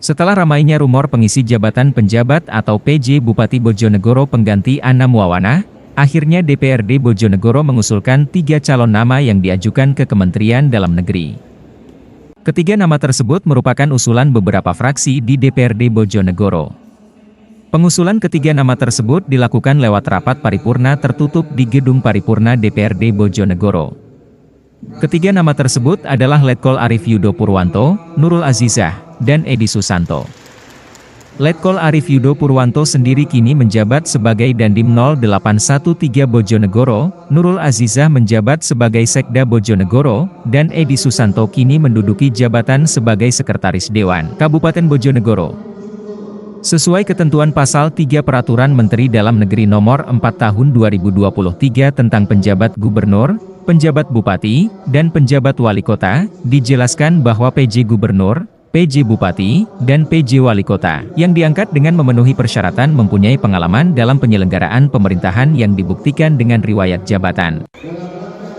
Setelah ramainya rumor pengisi jabatan penjabat atau PJ Bupati Bojonegoro pengganti Anna Muawana, akhirnya DPRD Bojonegoro mengusulkan 3 calon nama yang diajukan ke Kementerian Dalam Negeri. Ketiga nama tersebut merupakan usulan beberapa fraksi di DPRD Bojonegoro. Pengusulan ketiga nama tersebut dilakukan lewat rapat paripurna tertutup di Gedung Paripurna DPRD Bojonegoro. Ketiga nama tersebut adalah Letkol Arief Yudo Purwanto, Nurul Azizah, dan Edi Susanto. Letkol Arief Yudo Purwanto sendiri kini menjabat sebagai Dandim 0813 Bojonegoro, Nurul Azizah menjabat sebagai Sekda Bojonegoro, dan Edi Susanto kini menduduki jabatan sebagai Sekretaris Dewan Kabupaten Bojonegoro. Sesuai ketentuan Pasal 3 Peraturan Menteri Dalam Negeri Nomor 4 Tahun 2023 tentang penjabat gubernur, penjabat bupati, dan penjabat wali kota, dijelaskan bahwa PJ Gubernur, PJ Bupati, dan PJ Wali Kota yang diangkat dengan memenuhi persyaratan mempunyai pengalaman dalam penyelenggaraan pemerintahan yang dibuktikan dengan riwayat jabatan.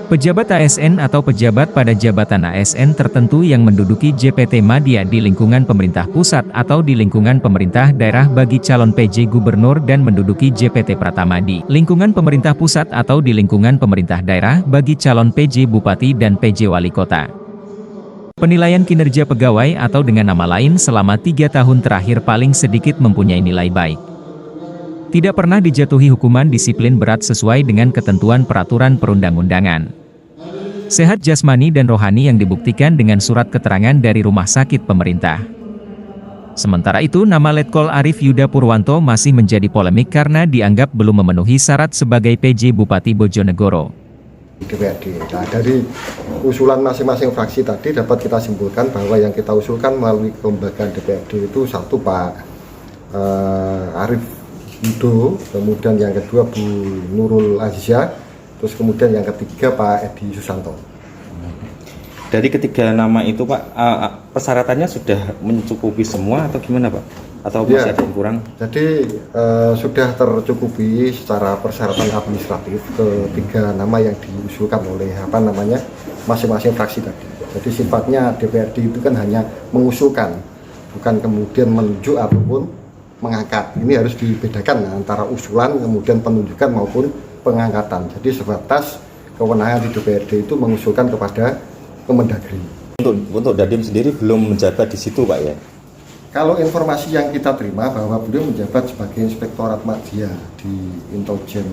Pejabat ASN atau pejabat pada jabatan ASN tertentu yang menduduki JPT Madya di lingkungan pemerintah pusat atau di lingkungan pemerintah daerah bagi calon PJ Gubernur dan menduduki JPT Pratama di lingkungan pemerintah pusat atau di lingkungan pemerintah daerah bagi calon PJ Bupati dan PJ Wali Kota. Penilaian kinerja pegawai atau dengan nama lain selama 3 tahun terakhir paling sedikit mempunyai nilai baik. Tidak pernah dijatuhi hukuman disiplin berat sesuai dengan ketentuan peraturan perundang-undangan. Sehat jasmani dan rohani yang dibuktikan dengan surat keterangan dari rumah sakit pemerintah. Sementara itu nama Letkol Arief Yudo Purwanto masih menjadi polemik karena dianggap belum memenuhi syarat sebagai PJ Bupati Bojonegoro. DPRD. Nah, dari usulan masing-masing fraksi tadi dapat kita simpulkan bahwa yang kita usulkan melalui kelembagaan DPRD itu satu Pak Arief Yudo, kemudian yang kedua Bu Nurul Azizah, terus kemudian yang ketiga Pak Edi Susanto. Dari ketiga nama itu Pak, persyaratannya sudah mencukupi semua atau gimana Pak? Atau masih ada yang kurang? Jadi sudah tercukupi secara persyaratan administratif ketiga nama yang diusulkan oleh masing-masing fraksi tadi. Jadi sifatnya DPRD itu kan hanya mengusulkan, bukan kemudian menunjuk ataupun mengangkat. Ini harus dibedakan antara usulan kemudian penunjukan maupun pengangkatan. Jadi sebatas kewenangan di DPRD itu mengusulkan kepada Kemendagri. Untuk Dandim sendiri belum menjabat di situ Pak ya? Kalau informasi yang kita terima bahwa beliau menjabat sebagai Inspektorat Madya di Intelijen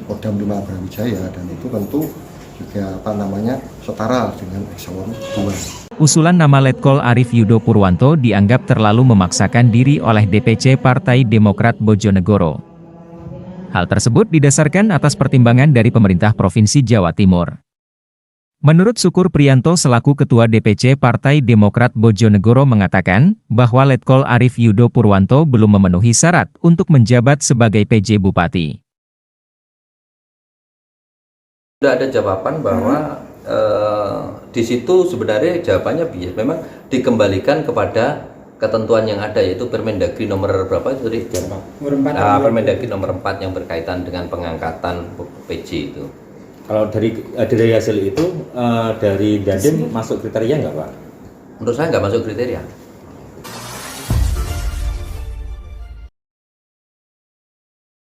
Kodam 5 Brawijaya, dan itu tentu juga setara dengan Eselon 2. Usulan nama Letkol Arief Yudo Purwanto dianggap terlalu memaksakan diri oleh DPC Partai Demokrat Bojonegoro. Hal tersebut didasarkan atas pertimbangan dari pemerintah Provinsi Jawa Timur. Menurut Sukur Priyanto selaku Ketua DPC Partai Demokrat Bojonegoro mengatakan, bahwa Letkol Arief Yudo Purwanto belum memenuhi syarat untuk menjabat sebagai PJ Bupati. Sudah ada jawaban bahwa di situ sebenarnya jawabannya bias, memang dikembalikan kepada ketentuan yang ada, yaitu Permendagri nomor berapa itu tadi? Permendagri nomor 4 yang berkaitan dengan pengangkatan PJ itu. Kalau dari hasil itu, dari Dandim masuk kriteria nggak Pak? Menurut saya nggak masuk kriteria.